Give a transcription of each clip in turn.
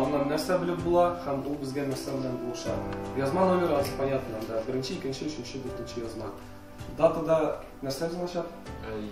Аннан нәрсә белеп була һәм ул безгә нәрсә белән булыша. Язма номеры аз понятно, да. Беренче, икенче, өченче, дүртенче язма. Датада нәрсә язылачак?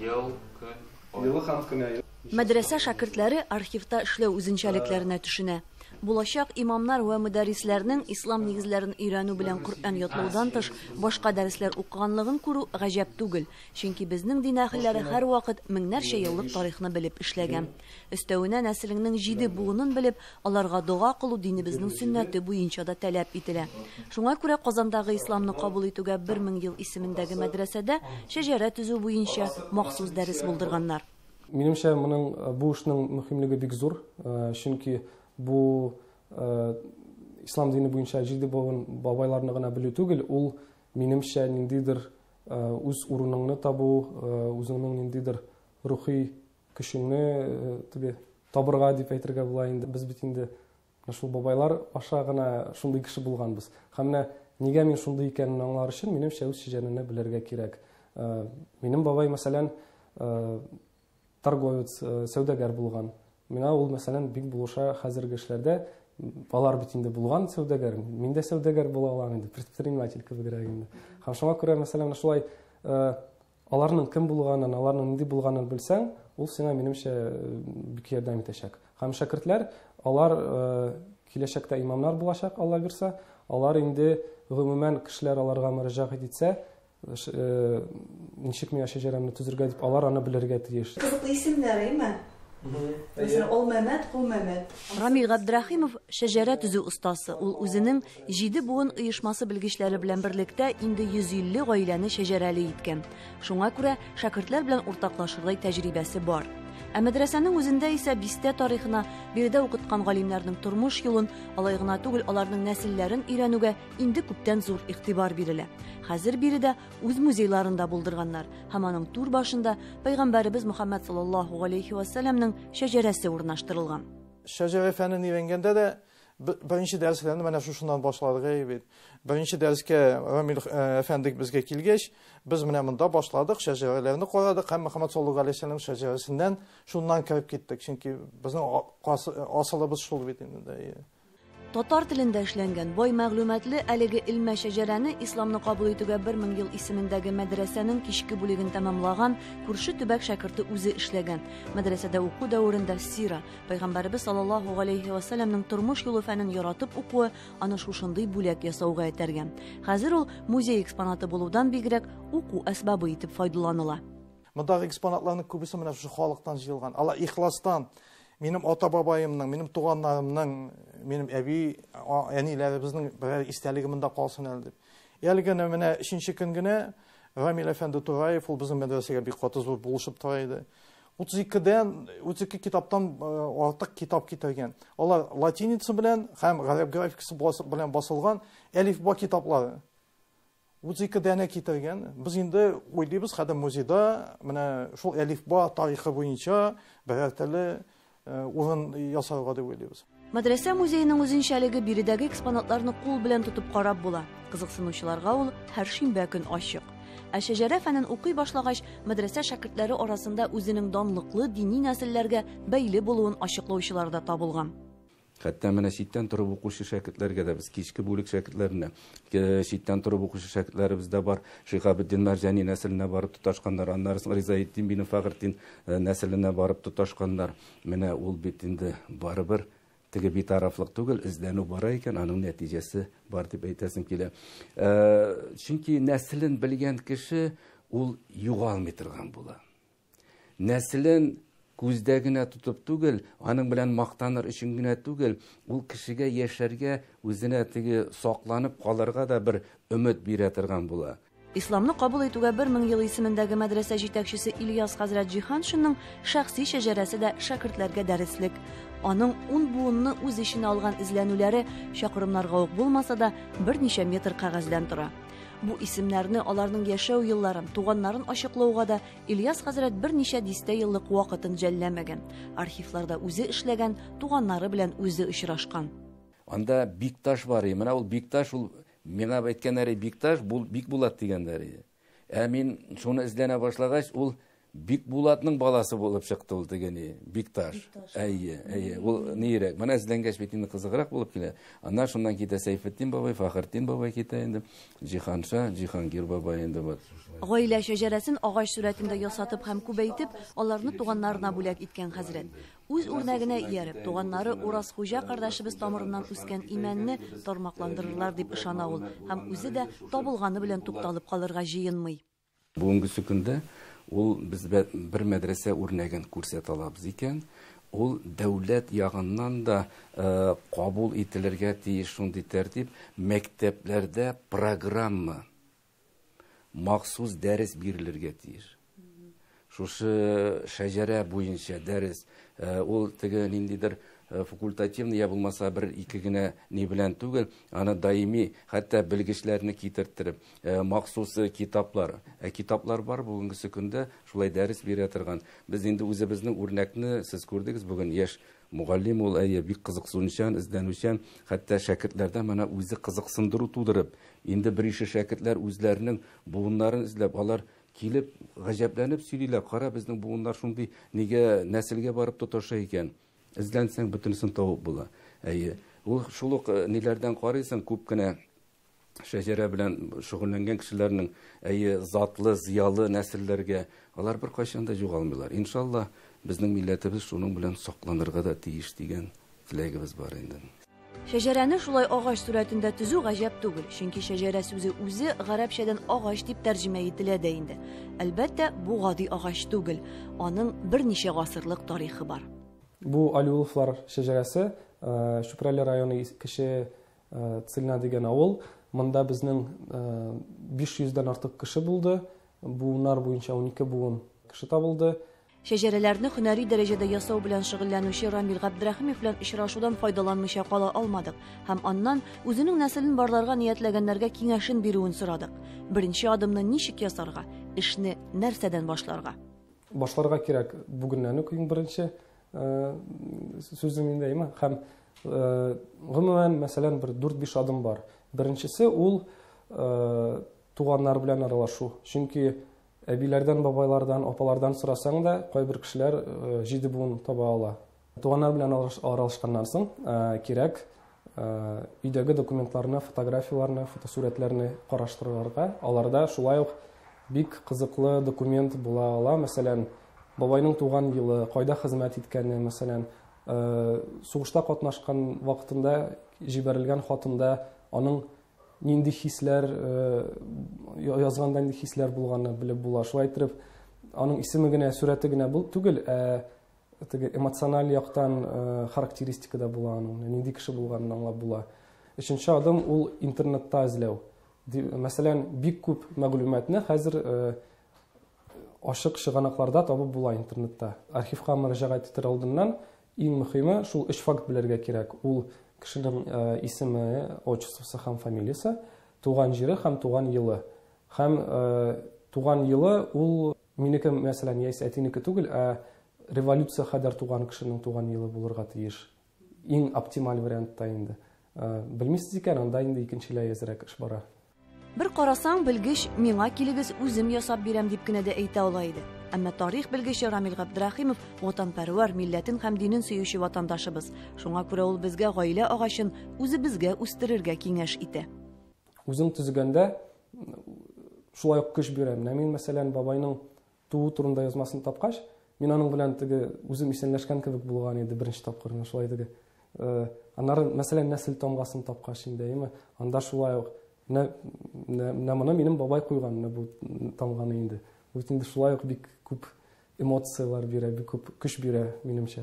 Ел, көн. Елы һәм көне. Мәдрәсә шәкертләре архивта эшләү үзенчәлекләренә төшенә. Булачак имамнар ва мөдәррисләрнең ислам нигезләрен өйрәнү белән Коръән ятлаудан тыш башка дәресләр укыганлыгын күрү гаҗәп түгел, чөнки безнең дин әһелләре һәрвакыт меңнәрчә еллык тарихны белеп эшләгән. Өстәвенә нәселеңнең 7 буынын белеп, аларга дуга кылу динебезнең сөннәте буенча да таләп ителә. Шуңа күрә Казандагы исламны кабул итүгә 1000 ел исемендәге мәдрәсәдә шәҗәрә төзү буенча махсус дәрес булдырганнар. Минемчә, моның бу эшнең мөһимлеге бик зур, чөнки бу ислам дине буенча җиде буын бабайларны гына белү түгел, ул минемчә ниндидер үз урыныңны табу, үзеңнең ниндидер рухи көчеңне табырга дип әйтергә була инде. Без бит инде шул бабайлар аша гына шундый кеше булганбыз. Һәм менә нигә мин шундый икәнен аңлар өчен минемчә үз шәҗәрәне белергә кирәк. Минем бабай мәсәлән торговец, сәүдәгәр булган. Мина ул мәсәлән бик булыша хәзерге эшләрдә алар бит инде булган сәүдәгәр. Мин дә сәүдәгәр була алам инде, предприниматель кебегрәк инде. Һәм шуңа күрә мәсәлән шулай аларның кем булганын, аларның нинди булганын белсәң, ул сиңа минемчә бик ярдәм итәчәк. Һәм шәкертләр, алар киләчәктә имамнар булачак, Алла бирсә, алар инде гомумән кешеләр аларга мөрәҗәгать итсә, ничек мин шәҗәрәмне төзергә дип алар аны белергә тиеш. Кызыклы исемнәр, әйме? Mesela ol Mehmet, ol Mehmet. Рамил Габдрахимов шәҗәрә төзү остасы. Ул үзенең 7 буын оешмасы белгечләре белән берлектә инде 150 гаиләне шәҗәрәле иткән. Шуңа күрә шәкертләр белән уртаклашырдай тәҗрибәсе бар. Ә мәдрәсәнең үзендә исә бистә тарихына, биредә укыткан галимнәрнең тормыш юлын, алай гына түгел, аларның нәселләрен өйрәнүгә инде күптән зур игътибар бирелә. Хәзер биредә үз музейларында булдырганнар, һәм аның тур башында Пәйгамбәребез Мөхәммәд саллаллаһу алейхи ва сәлламның шәҗәрәсе урнаштырылган. Шәҗәрә фәнен өйрәнгәндә дә birinci derslerini ben şundan başladık. Birinci derske Ramil Efendik bizge kilgeç. Biz mında başladık. Şecerelerini koyladık. Hem Muhammed sallallahu aleyhi ve sellem şeceresinden şundan kirip gittik. Çünkü bizim asılımız şul bitinde. Татар телендә эшләнгән бай мәгълүматлы әлеге илмә шәҗәрәне исламны кабул итүгә 1000 ел исемендәге мәдрәсәнең кичке бүлеген тәмамлаган күрше төбәк шәкерте үзе эшләгән. Мәдрәсәдә уку дәврендә сира, Пәйгамбәребез саллаллаһу алейхи ва сәлламның тормыш юлы фәнен яратып укуы аны шушындый бүләк ясауга этәргән. Хәзер ул музей экспонаты булудан бигрәк уку әсбабы итеп файдаланыла. Мондагы экспонатларның күбесе менә шу халыктан җыелган. Алар ихластан Benim ata-babayımның, benim tuğanlarımның, benim əbi, әниләребезнең бер истәлегемендә калсын әле дип. Әлегә менә 3нче көн генә Рамил Әфәнде Тураев ул безнең мәдрәсәгә бик каты зур булышып тора иде. 32 китаптан артык китап китергән. Алар латиница белән һәм гарәп графикасы белән басылган әлифба китаплары. 32 дәнә китергән. Без инде уйлыйбыз, хәдә музейда менә шул әлифба тарихы буенча бәртәле урын ясарга дип уйлыйбыз. Мәдрәсә музейының үзенчәлеге биредәге экспонатларны кул белән тотып карап була. Кызыксынучыларга ул һәр шимбә көн ачык. Ә шәҗәрә фәнен укый башлагач, мәдрәсә шәкертләре арасында үзенең данлыклы дини нәселләргә бәйле булуын ачыклаучылар да табылган. Хәтта менә читтән торып укучы шәкертләргә дә без кичке бүлек шәкертләренә, читтән торып укучы шәкертләребез дә бар. Шихабетдин Мәрҗани нәселенә барып тоташканнар, аннары Ризаетдин бин Фагырдин нәселенә барып тоташканнар. Менә ул бит инде барыбер теге битарафлык түгел, эзләнү бара икән, аның нәтиҗәсе бар дип әйтәсем килә. Чөнки нәселен белгән кеше ул югалмый торган була. Нәселен күздә генә тутып түгел, аның белән мактаныр өчен генә түгел, ул кешегә яшәргә, үзенә теге сакланып калырга да бер өмет бирә торган була. Исламны кабул итүгә 1000 ел исемендәге мәдрәсә җитәкчесе Ильяс хәзрәт Җиһаншинның шәхси шәҗәрәсе дә шәкертләргә дәреслек. Аның 10 буынны үз ишенә алган эзләнүләре чакрымнарга ук булмаса да берничә метр кәгазьдән тора. Бу исемнәрне, аларның яшәү елларын, туганнарын ачыклауга да Ильяс хәзрәт берничә дистә еллык вакытын жәлләмәгән. Архивларда үзе эшләгән, туганнары белән үзе очрашкан. Анда Бикташ бар, менә ул Бикташ, ул миңа әйткәннәре Бикташ, бу бик булат дигәннәре. Мин шуны эзләнә башлагач, ул Бик Булатның баласы булып чыкты ул дигәне, Бикташ. Әйе. Ул нирәк? Менә эзләнгәч бит инде кызыграк булып килә. Аннан шуннан китә Сәйфетдин бабай, Фахретдин бабай китә инде. Җиһанша, Җиһангир бабай инде бу. Гаилә шәҗәрәсен агач сурәтендә ясатып һәм күбәйтеп, аларны туганнарына бүләк иткән хәзрәт. Үз үрнәгенә ияреп, туганнары Урас Хуҗа кардәшебез тамырыннан үскән имәнне тармакландырырлар дип ышана ул, һәм үзе дә табылганы белән тукталып калырга җыенмый. Бүгенге көндә ул без бер мәдрәсә үрнәген күрсәтә алабыз икән. Ул дәүләт ягыннан да кабул ителергә тиеш шундый тәртип, мәктәпләрдә программа, махсус дәрес бирелергә тиеш. Шушы шәҗәрә буенча дәрес, ул теге ниндидер факультативный я булмаса бер-ике генә ни белән түгел, аны даими, хәтта белгечләрне китертереп, махсус китаплар. Китаплар бар бүгенге көндә, шулай дәрес бирә торган. Без инде үзебезнең үрнәкне сез күрдегез бүген яшь мугаллим ул бик кызыксынучан, издәнүчән, хәтта шәкертләрдә менә үзе кызыксындыру тудырып, инде берише шәкертләр үзләренең буыннарын эзләп, алар килеп гаҗәпләнеп сөйлиләр. Кара, безнең буыннар шундый нигә нәселгә барып тоташа икән. Эзләнсәң бөтенсен табып була. Ул шул ук ниләрдән карыйсың, күп кенә шәҗәрә белән шөгыльләнгән кешеләрнең затлы, зыялы нәселләргә алар бер кайчан да югалмыйлар. Иншалла, безнең милләтебез шуның белән сакланырга да тиеш дигән теләгебез бар инде. Шәҗәрәне шулай агач сурәтендә төзү гаҗәп түгел, чөнки шәҗәрә сүзе үзе гарәпчәдән агач дип тәрҗемә ителә дә инде. Әлбәттә, бу гади агач түгел, аның берничә гасырлык тарихы бар. Бу Алиуловлар шәҗәрәсе, Шүпрәле районы кеше Цельна дигән авыл. Монда безнең 500-дән артык кеше булды. Буыннар буенча 12 буын кеше табылды. Шәҗәрәләрне һөнәри дәрәҗәдә ясау белән шөгыльләнүче Рамил Габдрәхимов белән очрашудан файдаланмыйча кала алмадык һәм аннан үзенең нәселен барларга ниятләгәннәргә киңәшен бирүен сорадык. Беренче адымны ничек ясарга, эшне нәрсәдән башларга? Башларга кирәк бүгеннән үк беренче сүзем инде һәм гомумән мәсәлән бер 4-5 адым бар. Беренчесе ул туганнар белән аралашу. Чөнки әбиләрдән, бабайлардан, апалардан сорасаң да, кайбер кешеләр 7 буын таба ала. Туганнар белән аралашканнан соң кирәк өйдәге документларны, фотографияларны, фотосурәтләрне караштырырга. Аларда шулай ук бик кызыклы документ була ала. Мәсәлән, бабайның туган елы, кайда хезмәт иткәне, мәсәлән, сугышта катнашкан вакытында җибәрелгән хатында аның нинди хисләр язганда нинди хисләр булганын белеп була. Шулай итеп, аның исеме генә, сурәте генә бул түгел, теге эмоциональ яктан характеристика да була аның, нинди кеше булганын аңлап була. Өченче адым ул интернетта эзләү. Мәсәлән, бик күп мәгълүматны хәзер ашык чыганакларда табып була интернетта. Архивка мөрәҗәгать итәр алдыннан иң мөһиме шул 3 факт белергә кирәк. Ул кешенең исеме, отчествосы һәм фамилиясе, туган җире һәм туган елы. Һәм туган елы ул минеке, мәсәлән, яисә әтинеке түгел, революция хәдәр туган кешенең туган елы булырга тиеш. Иң оптималь вариантта инде. Белмисез икән, анда инде икенчеләй әзрәк эш бара. Бер карасаң, белгеч, миңа килегез, үзем ясап бирәм дип кенә дә әйтә ала иде. Әмма тарих белгече Рамил Габдрәхимов ватанпәрвәр, милләтен һәм динен сөюче ватандашыбыз. Шуңа күрә ул безгә гаилә агачын үзебезгә үстерергә киңәш итә. Үзем төзегәндә шулай ук көч бирәм. Мин, мәсәлән, бабайның туу турында язмасын тапкач, мин аның белән теге үзем исәнләшкән кебек булган иде беренче тапкыр. Шулай теге. Аннары, мәсәлән, нәсел тамгасын тапкач инде, анда шулай ук моны минем бабай куйган бу тамганы инде. Бу инде шулай ук бик күп эмоциялар бирә, бик күп көч бирә минемчә.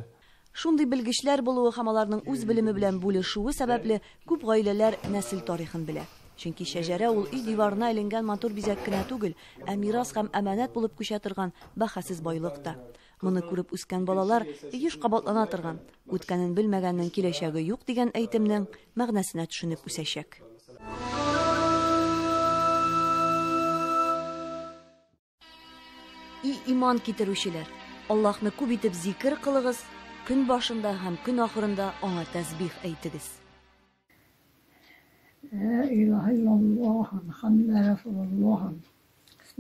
Шундый белгечләр булуы һәм аларның үз белеме белән бүлешүе сәбәпле күп гаиләләр нәсел тарихын белә. Чөнки шәҗәрә ул өй диварына әйләнгән матур бизәк кенә түгел, мирас һәм әманәт булып күчә торган бәһасез байлык та. Моны күреп үскән балалар еш кабатлана торган, үткәнен белмәгәннең киләчәге юк дигән әйтемнең мәгънәсенә төшенеп үсәчәк. Иман китерүчеләр, Аллаһны күп итеп зикр кылыгыз, көн башында һәм көн ахырында аңа тәсбих әйтегез. لا إله إلا الله محمد رسول الله بسم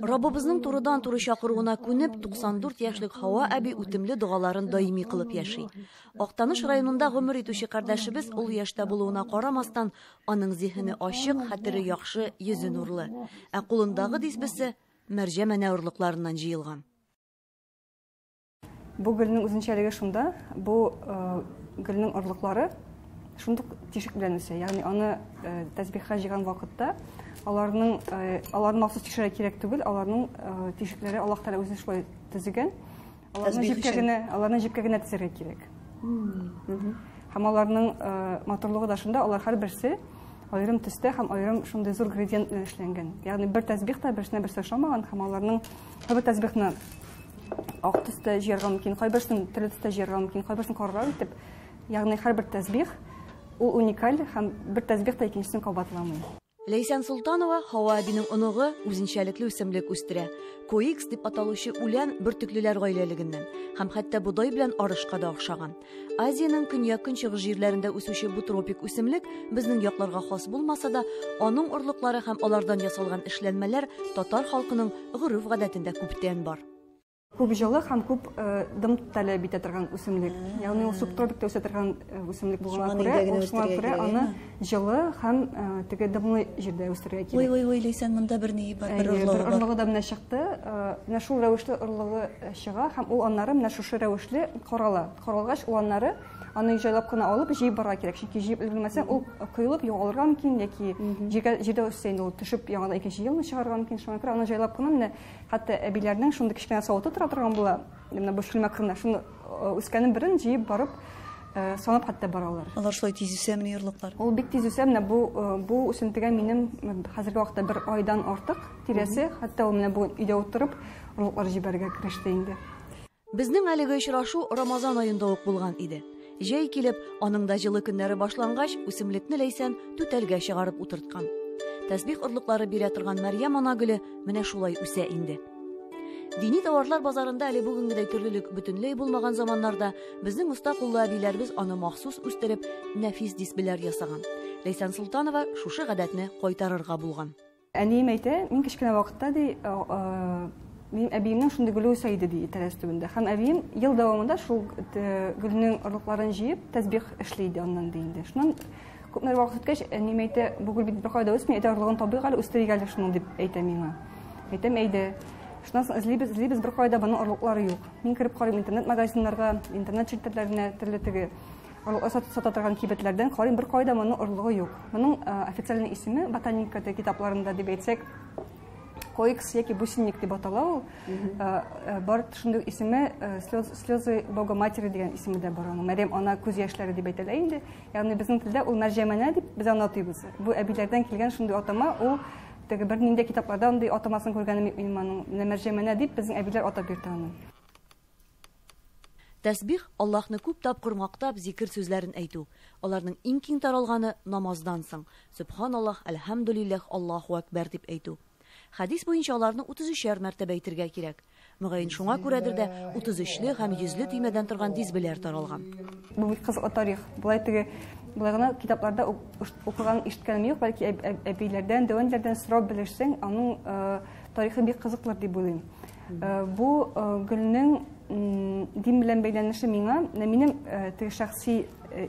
Раббыбызның турыдан-туры чакыруына күнеп, 94 яшьлек Хава әби үтемле дугаларын даими кылып яши. Актаныш районында гомер итүче кардәшебез ул яшьтә булуына карамастан, аның зиһене ачык, хәтере яхшы, йөзе нурлы. Ә кулындагы дисбесе мәрҗә мәнәвырлыкларыннан җыелган. Бу гөлнең үзенчәлеге шунда, бу гөлнең орлыклары шундук тишек белән үсә. Ягъни аны тәсбихка җыйган вакытта аларның махсус тишәргә кирәк түгел, аларның тишекләре Аллаһ Тәгалә үзе шулай төзегән. Аларның җипкә генә тезергә кирәк. Һәм аларның матурлыгы да шунда, алар һәрберсе аерым төстә һәм аерым шундый зур градиент белән эшләнгән. Ягъни бер тәсбих та берсенә берсе ошамаган һәм аларның һәр тәсбихны ак төстә җыярга мөмкин, кайберсен төрле төстә җыярга мөмкин, кайберсен карарак итеп. Ягъни һәрбер тәсбих ул уникаль һәм бер тәсбих та икенчесен кабатламый. Ләйсән Султанова Хава әбинең оныгы үзенчәлекле үсемлек үстерә. Коикс дип аталучы үлән бөртеклеләр гаиләлегеннән һәм хәтта бодай белән арышка да охшаган. Азияның көньяк-көнчыгыш җирләрендә үсүче бу тропик үсемлек безнең якларга хас булмаса да, аның орлыклары һәм алардан ясалган эшләнмәләр татар халкының гореф-гадәтендә күптән бар. Күп җылы һәм күп дым таләп итә торган үсемлек. Ягъни ул субтропикта үсә торган үсемлек булганга күрә, аны җылы һәм теге дымлы җирдә үстерергә кирәк. Ой, Ләйсән, монда бер ни бар, бер орлыгы бар. Орлыгы да менә чыкты. Менә шул рәвешле орлыгы чыга һәм ул аннары менә шушы рәвешле карала. Каралгач, ул аннары аны җайлап кына алып җыеп барырга кирәк. Чөнки җыеп өлгермәсәң, ул кыйлып югалырга мөмкин, яки җирдә үссә инде ул төшеп яңадан икенче елны чыгарырга мөмкин. Шуңа күрә аны җайлап кына менә хәтта әбиләрнең шундый кечкенә савыты тора торган була. Менә бу шилмә кырында шуны үскәнен берен җыеп барып санап хәтта баралар. Алар шулай тиз үсәмени орлыклар. Ул бик тиз үсә. Менә бу үсентегә минем хәзерге вакытта 1 айдан артык тирәсе, хәтта ул менә бу өйдә утырып орлыклар җибәргә кереште инде. Безнең әлеге очрашу Рамазан аенда ук булган иде. Җәй килеп, аның да җылы көннәре башлангач, үсемлекне Ләйсән түтәлгә чыгарып утырткан. Тәсбих орлыклары бирә торган Мәрьям ана гөле менә шулай үсә инде. Дини товарлар базарында әле бүгенгедәй төрлелек бөтенләй булмаган заманнарда безнең уста куллы әбиләрбез аны махсус үстереп, нәфис дисбеләр ясаган. Ләйсән Султанова шушы гадәтне кайтарырга булган. Әнием әйтә, мин кечкенә вакытта ди минем әбиемнең шундый гөле үсә иде ди тәрәс төбендә. Һәм әбием ел дәвамында шул гөлнең орлыкларын җыеп тәсбих эшли иде аннан ди инде. Шуннан күпмәр вакыт үткәч, әнием әйтә, бу гөл бит бер кайда үсми, әйтә орлыгын табыйк әле, үстерик әле шуны дип әйтә миңа. Әйтәм, әйдә. Шуннан соң эзлибез бер кайда буның орлыклары юк. Мин кирип карыйм интернет магазиннарга, интернет ширкәтләренә, төрле теге орлыклар сата торган кибетләрдән карыйм, бер кайда моның орлыгы юк. Моның официаль исеме ботаника китапларында дип әйтсәк, Коикс яки бусинник дип атала ул. Бар шундый исеме слезы Бога Матери дигән исеме дә бар аның. Мәрьям ана күз яшьләре дип әйтәләр инде. Ягъни безнең телдә ул мәрҗәмәнә дип без аны атыйбыз. Бу әбиләрдән килгән шундый атама, ул теге бер нинди китапларда андый атамасын күргәнем юк аның. Мәрҗәмәнә дип безнең әбиләр атап бирде аны. Тәсбих Аллаһны күп тапкыр мактап, зикр сүзләрен әйтү. Аларның иң киң таралганы намаздан соң. Субханаллаһ, әлхәмдүлиллаһ, Аллаһу акбар дип әйтү. Хадис буенча аларны 33 мәртәбә әйтергә кирәк. Мөгаен шуңа күрәдер дә 33ле һәм 100ле төймәдән торган дисбеләр таралган. Бу бик кызык тарих. Булай гына китапларда укыган ишеткәнем юк, бәлки әбиләрдән, дәвәнләрдән сорап белешсәң, аның тарихы бик кызыклар дип уйлыйм. Бу гөлнең дин белән бәйләнеше миңа, минем теге шәхси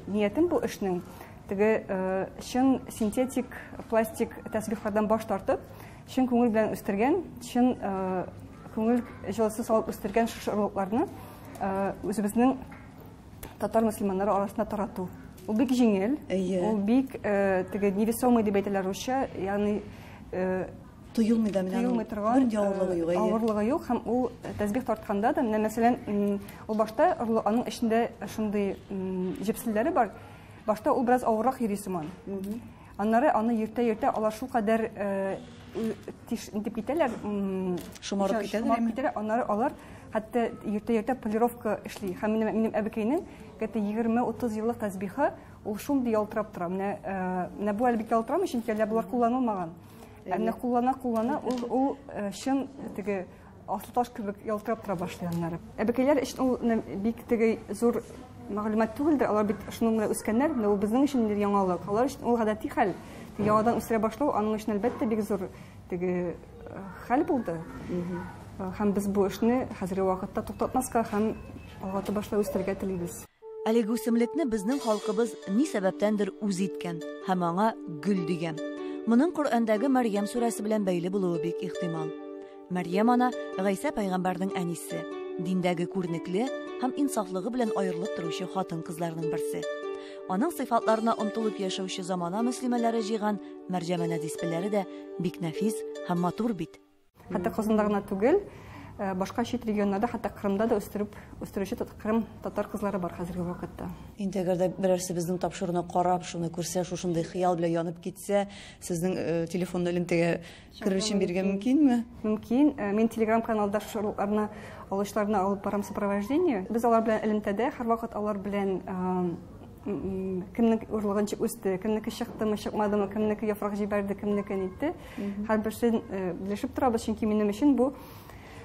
ниятем бу эшнең теге чын синтетик пластик тәсбихлардан баш тартып, чын күңел белән үстергән, чын күңел җылысы салып үстергән шушы орлыкларны үзебезнең татар мөселманнары арасында тарату. Ул бик җиңел, ул бик теге невесомый дип әйтәләр русча, ягъни Туйылмый да менә бер авырлыгы юк. Авырлыгы юк һәм ул тәсбих тартканда да, менә мәсәлән, ул башта аның эчендә шундый җепселләре бар. Башта ул бераз авыррак йөри сыман. Аннары аны йөртә алар шул кадәр дип китәләр, шомарып китәләр. Аннары алар хәтта йөртә полировка эшли. Һәм минем әбекәйнең 20-30 еллык тәсбихы ул шундый ялтырап тора. Менә бу әлбик ялтырамый, чөнки булар кулланылмаган. Әнә куллана, ул чын теге аслы таш кебек ялтырап тора башлый аннары. Әбекәйләр өчен ул бик теге зур мәгълүмат түгелдер. Алар бит шуның белән үскәннәр, ул безнең өчен яңалык. Алар өчен ул гадәти хәл. яңадан үстерә башлау аның өчен әлбәттә бик зур теге хәл булды. Һәм без бу эшне хәзерге вакытта туктатмаска һәм алга башлап үстергә телибез. Әлеге үсемлекне безнең халкыбыз ни сәбәптәндер үз иткән һәм аңа гөл дигән. Моның Коръәндәге Мәрьям сүрәсе белән бәйле булуы бик ихтимал. Мәрьям ана Гайса пайгамбарның әнисе, диндәге күренекле һәм инсафлыгы белән аерылып торучы хатын-кызларның берсе. Аның сыйфатларына омтылып яшәүче замана мөслимәләре җыйган мәрҗәмәнә диспеләре дә бик нәфис һәм матур бит. Хәтта Казанда гына түгел, башка чит регионнарда, хәтта Крымда да үстерүче Крым татар кызлары бар хәзерге вакытта. Инде әгәр берәрсе безнең тапшыруны карап, шуны күрсә, шушындай хыял белән янып китсә, сезнең телефон элемтәгә керер өчен бирергә мөмкинме? Мөмкин. Мин Telegram каналда шурларны алышларны алып барам сопровождение. Без алар белән элемтәдә һәрвакыт алар белән кемнең урлыгынча үсте, кемнеке чыктымы, чыкмадымы, кемнеке яфрак җибәрде, кемнеке нитте. Һәрберсен белешеп торабыз, чөнки минем өчен бу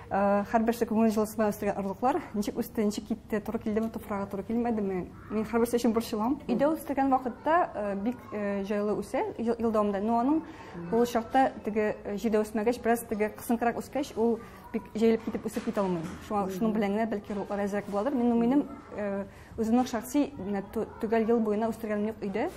һәрберсе күңел җылысына үстергән орлыклар, ничек үсте, ничек китте, туры килдеме, туфрага туры килмәдеме. Мин һәрберсе өчен борчылам. Өйдә үстергән вакытта бик җайлы үсә, ел дәвамында. Но аның ул чакта теге җирдә үсмәгәч, бераз теге кысынкырак үскәч, ул бик җәйлеп китеп үсеп китә алмый. Шуның белән генә бәлки орлыклар әзрәк буладыр. Минем үземнең шәхси төгәл ел буена үстергәнем юк өйдә.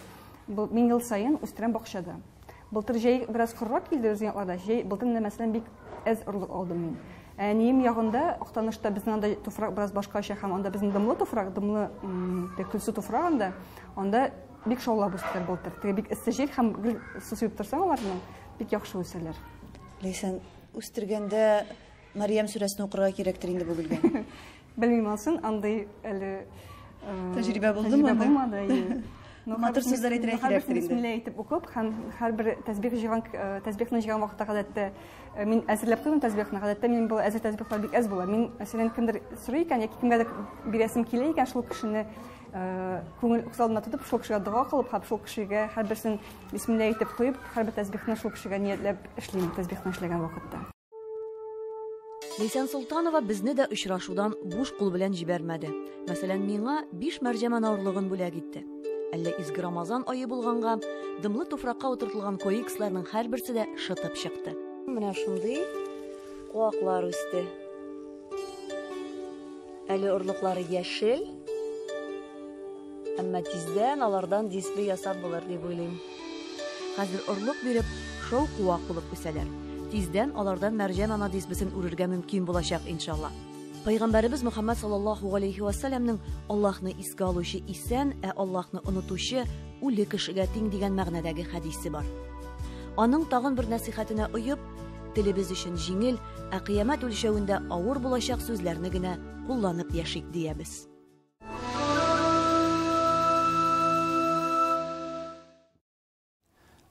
Мин ел сайын үстерәм бакчада. Былтыр җәй бераз коррак килде безнең якларда. Былтыр мәсәлән бик әз орлык алдым мин. Әнием ягында Актанышта безнең анда туфрак бераз башкача һәм анда безнең дымлы туфрак, дымлы күлсу туфрак анда бик шаулап үстер былтыр. Теге бик эссе җир һәм су сыйып торсаң аларның бик яхшы үсәләр. Ләйсән, үстергәндә Мәрьям сүрәсен укырга кирәктер инде бу гөлгә. Белмим алсын, андай әле тәҗрибә булдымы? Матур сүзләр әйтергә кирәктер инде. Бисмилла әйтеп укып, һәм һәрбер тәсбихны җыйган вакытта гадәттә мин әзерләп куйдым тәсбихны. Гадәттә минем бу әзер тәсбихлар бик әз була. Мин мәсәлән кемдер сорый икән, яки кемгәдер бирәсем килә икән, шул кешене күңел уксалына тотып, шул кешегә дуга кылып, һәм шул кешегә һәрберсен бисмилла әйтеп куеп, һәрбер тәсбихны шул кешегә ниятләп эшлим тәсбихны эшләгән вакытта. Лейсан Султанова безне дә очрашудан буш кул белән җибәрмәде. Мәсәлән, миңа 5 мәрҗәмән авырлыгын бүләк итте. Әллә изге Рамазан айы булганга, дымлы туфракка утыртылган коексларның һәрберсе дә шытып чыкты. Менә шундый куаклар үсте. Әле орлыклары яшел, әмма тиздән алардан дисплей ясап булыр дип уйлыйм. Хәзер орлык биреп, шул куак булып үсәләр. Тиздән алардан мәрҗән ана дисбесен үрергә мөмкин булачак иншалла. Пайгамбарыбыз Мөхәммәд саллаллаһу алейхи ва саллямның Аллаһны искә алучы исән, Аллаһны онытучы үле кешегә тиң дигән мәгънәдәге хәдисе бар. Аның тагын бер насихәтенә уеп, телебез өчен җиңел, кыямәт үлчәвендә авыр булачак сүзләрне генә кулланып яшик диябез.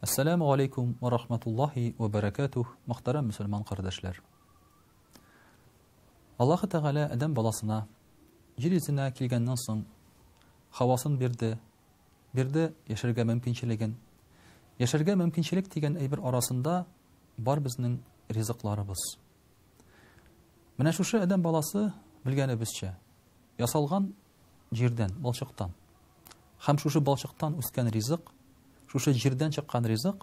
Ассаламу алейкум ва рахматуллахи ва баракатух, мөхтәрәм мөселман кардәшләр. Аллаһ Тәгалә адәм баласына җир йөзенә килгәннән соң һавасын бирде яшәргә мөмкинчелеген. Яшәргә мөмкинчелек дигән әйбер арасында бар безнең ризыкларыбыз. Менә шушы адәм баласы белгәнебезчә ясалган җирдән, балчыктан. Һәм шушы балчыктан үскән ризык, шушы җирдән чыккан ризык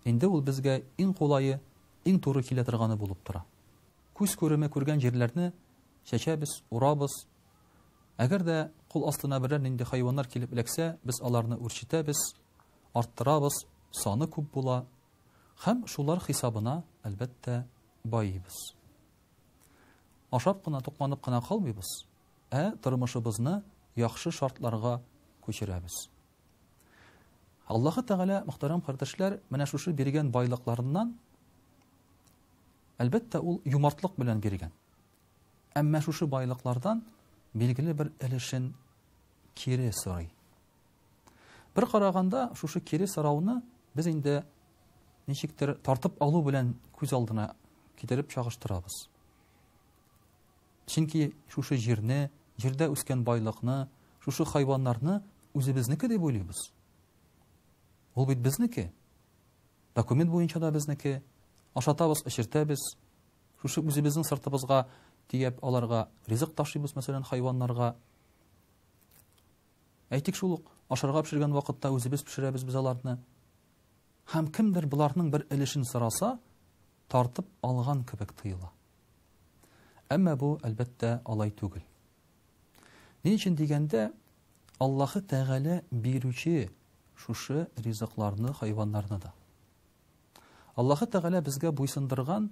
инде ул безгә иң кулайы, иң туры килә торганы булып тора. Күз күреме күргән җирләрне чәчәбез, урабыз. Әгәр дә кул астына берәр нинди хайваннар килеп эләксә, без аларны үрчетәбез, арттырабыз, саны күп була. Һәм шулар хисабына әлбәттә байыбыз. Ашап кына, тукманып кына калмыйбыз, тормышыбызны яхшы шартларга күчерәбез. Аллаһ Тәгалә, мөхтәрәм кардәшләр, менә шушы биргән байлыкларыннан әлбәттә ул юмартлык белән биргән. Әмма шушы байлыклардан билгеле бер өлешен кире сорый. Бер караганда шушы кире сорауны без инде ничектер тартып алу белән күз алдына китереп чагыштырабыз. Чөнки шушы җирне, җирдә үскән байлыкны, шушы хайваннарны үзебезнеке дип уйлыйбыз. Ул бит безнеке. Документ буенча да безнеке. Ашатабыз, эчертәбез. Шушы үзебезнең сыртыбызга тиеп аларга ризык ташыйбыз, мәсәлән, хайваннарга. Әйтик шул ук, ашарга пешергән вакытта үзебез пешерәбез без аларны. һәм кемдер буларның бер өлешен сораса, тартып алган кебек тоела. Әмма бу әлбәттә алай түгел. Ни өчен дигәндә, Аллаһы Тәгалә бирүче шушы ризыкларны хайваннарны да. Аллаһы Тәгалә безгә буйсындырган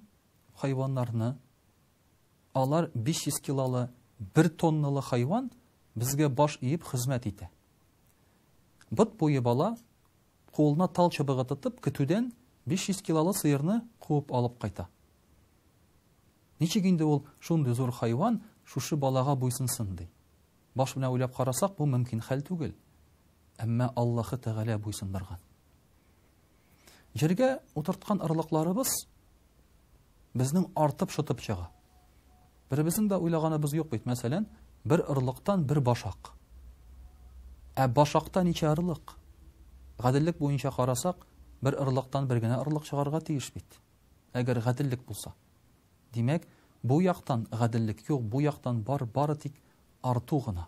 хайваннарны, алар 500 килолы, 1 тонналы хайван безгә баш иеп хезмәт итә. Бот буе бала кулына тал чыбыгы тотып көтүдән 500 килолы сыерны куып алып кайта. Ничек инде ул шундый зур хайван шушы балага буйсынсын ди. Баш белән уйлап карасак, бу мөмкин хәл түгел. Әмма Аллаһы Тәгалә буйсындырган. Җиргә утырткан ырлыкларыбыз безнең артып шытып чыга. Беребезнең дә уйлаганыбыз юк бит. Мәсәлән, бер ырлыктан бер башак. Башакта ничә ырлык? Гаделлек буенча карасак, бер ырлыктан бер генә ырлык чыгарга тиеш бит. Әгәр гаделлек булса. Димәк, бу яктан гаделлек юк, бу яктан бары тик арту гына.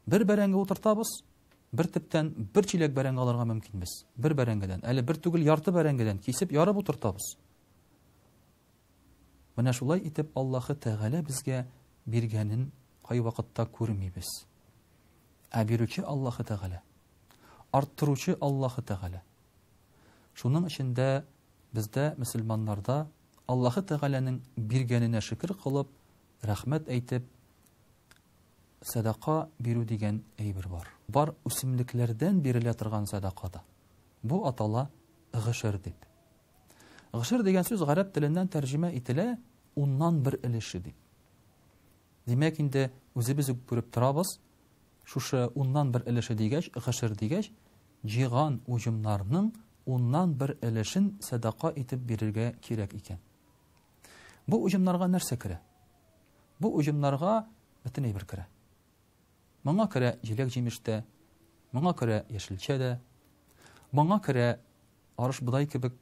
Бер бәрәңгә утыртабыз, бер төптән бер чиләк бәрәңгә алырга мөмкин без. Бер бәрәңгәдән, әле бер түгел ярты бәрәңгәдән кисеп ярып утыртабыз. Менә шулай итеп Аллаһы Тәгалә безгә биргәнен кай вакытта күрмибез. Бирүче Аллаһы Тәгалә, арттыручы Аллаһы Тәгалә. Шуның эчендә бездә мөселманнарда Аллаһы Тәгаләнең биргәненә шөкр кылып, рәхмәт әйтеп, садака бирү дигән әйбер бар. Бар үсемлекләрдән бирелә торган садакада. Бу атала гышыр дип. Гышыр дигән сүз гарәп теленнән тәрҗемә ителә, уннан бер өлеше дип. Димәк инде үзебез үк күреп торабыз, шушы уннан бер өлеше дигәч, гышыр дигәч, җыйган уҗымнарның уннан бер өлешен садака итеп бирергә кирәк икән. Бу уҗымнарга нәрсә керә? Бу уҗымнарга бөтен әйбер керә. Моңа керә җиләк җимештә, моңа керә яшелчә дә, моңа керә арыш будай кебек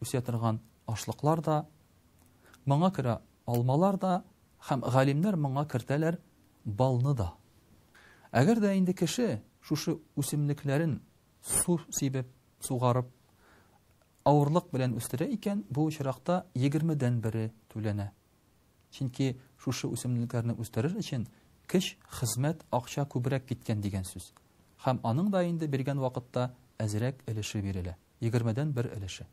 үсә торган ашлыклар да, моңа керә алмалар да, һәм галимнәр моңа кертәләр балны да. Әгәр дә инде кеше шушы үсемлекләрен су сибеп, сугарып, авырлык белән үстерә икән, бу очракта 20дән бере түләнә. Чөнки шушы үсемлекләрне үстерер өчен кеш хезмәт акча күбрәк киткән дигән сүз. Һәм аның да инде биргән вакытта әзрәк өлеше бирелә. 20дән бер өлеше.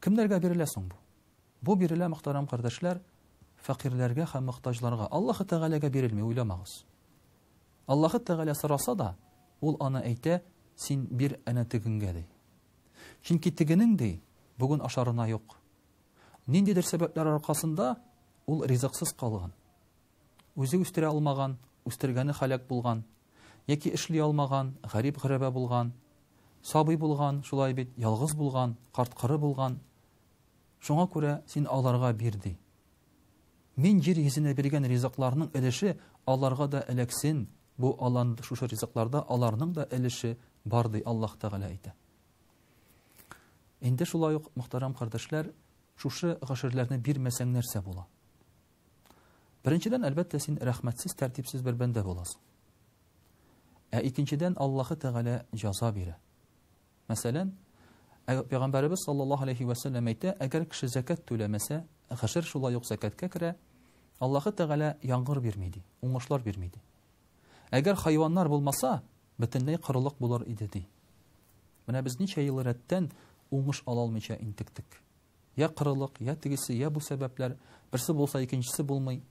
Кемнәргә бирелә соң бу? Бу бирелә, мөхтәрәм кардәшләр, фәкыйрьләргә һәм мөхтаҗларга. Аллаһы Тәгаләгә бирелми, уйламагыз. Аллаһы Тәгалә сораса да, ул аны әйтә, син бир әнә тегенгә ди. Чөнки тегенең ди, бүген ашарына юк. Ниндидер сәбәпләр аркасында ул ризыксыз калган. Үзе үстерә алмаган, үстергәне халак булган, яки эшли алмаган, гарип-гәрәбә булган, сабый булган, шулай бит, ялгыз булган, карт-кыры булган. Шуңа күрә син аларга бирди. Мин җир йөзенә биргән ризыкларның өлеше аларга да эләксен. Бу алан шушы ризыкларда аларның да өлеше бар ди Аллаһ Тәгалә әйтә. Инде шулай ук, мөхтәрәм кардәшләр, шушы гышырларны бирмәсәң нәрсә була? Беренчедән, әлбәттә, син рәхмәтсез, тәртипсез бер бәндә буласың. Икенчедән, Аллаһы Тәгалә җәза бирә. Мәсәлән, Пәйгамбәрбез саллаллаһу алейхи ва саллям әйтә, әгәр кеше закат түләмәсә, гышыр шулай ук закатка керә, Аллаһы Тәгалә яңгыр бирми ди, уңышлар бирми ди. Әгәр хайваннар булмаса, бөтенләй кырылык булыр иде ди. Менә без ничә ел рәттән уңыш ала алмыйча интектек. Я кырылык, я тегесе, я бу сәбәпләр, берсе булса икенчесе булмый.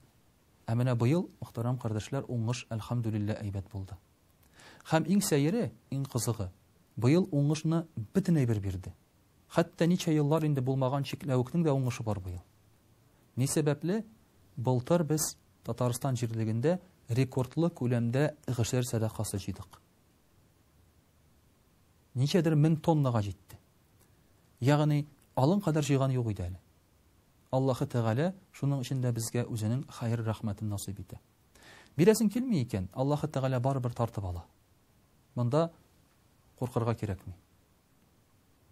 Ә менә быел, мөхтәрәм кардәшләр, уңыш әлхәмдүлилләһ әйбәт булды. Һәм иң сәере, иң кызыгы, быел уңышны бөтенләй бер бирде. Хәтта ничә еллар инде булмаган чикләвекнең дә уңышы бар быел. Ни сәбәпле? Былтыр без Татарстан җирлегендә рекордлы күләмдә гышыр садакасы җыйдык. Ничәдер 1000 тоннага җитте. Ягъни алын кадәр җыйган юк иде әле. Аллаһы Тәгалә шуның өчен дә безгә үзенең хәйр рәхмәтен насыйп итә. Бирәсең килми икән, Аллаһы Тәгалә барыбер тартып ала. Монда куркырга кирәкми.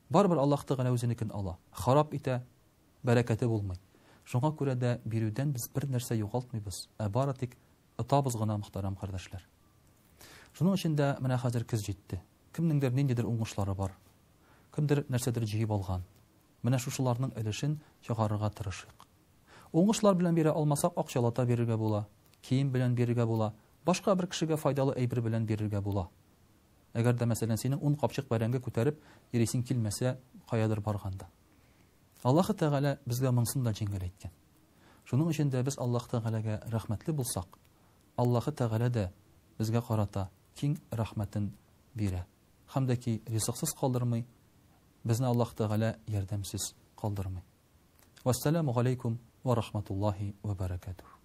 Барыбер Аллаһ Тәгалә үзенекен ала. Харап итә, бәрәкәте булмый. Шуңа күрә дә бирүдән без бер нәрсә югалтмыйбыз, бары тик ытабыз гына, мөхтәрәм кемдер нәрсәдер җыеп алган. Менә шушыларның өлешен чыгарырга тырышыйк. Уңышлар белән бирә алмасак, акчалата бирергә була, кием белән бирергә була, башка бер кешегә файдалы әйбер белән бирергә була. Әгәр дә мәсәлән синең 10 капчык бәрәңге күтәреп йөрисең килмәсә, каядыр барганда. Аллаһ Тәгалә безгә монысын да җиңел әйткән. Шуның өчен дә без Аллаһ Тәгаләгә рәхмәтле булсак, Аллаһ Тәгалә дә безгә карата киң рәхмәтен бирә. Һәм дә ки ризыксыз калдырмый, безне Аллаһ Тәгалә ярдәмсез калдырмый. Вассаламу алейкум ва рахматуллаһи ва баракатуһ.